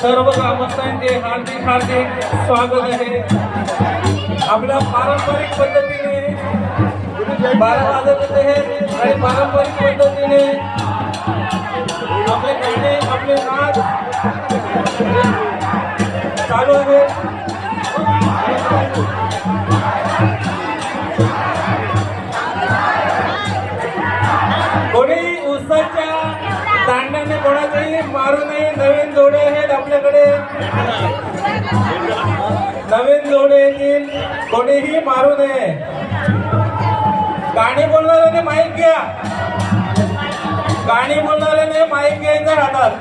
सर्व ग्रामस्थांचे हार्दिक हार्दिक स्वागत आहे। आपल्या पारंपरिक पद्धतीने 12 वाजत होते आणि पारंपरिक पद्धतीने आपले गाणे आपले नाच चालू आहे। कोणी उसाच्या दांड्याने कोणाचंही मारू नये। नवीन जोडे आहेत आपल्याकडे, नवीन जोडे येतील, कोणीही मारू नये। गाणी बोलणाऱ्याने माईक घ्या, गाणी बोलणाऱ्याने माईक घ्यायचं हातात।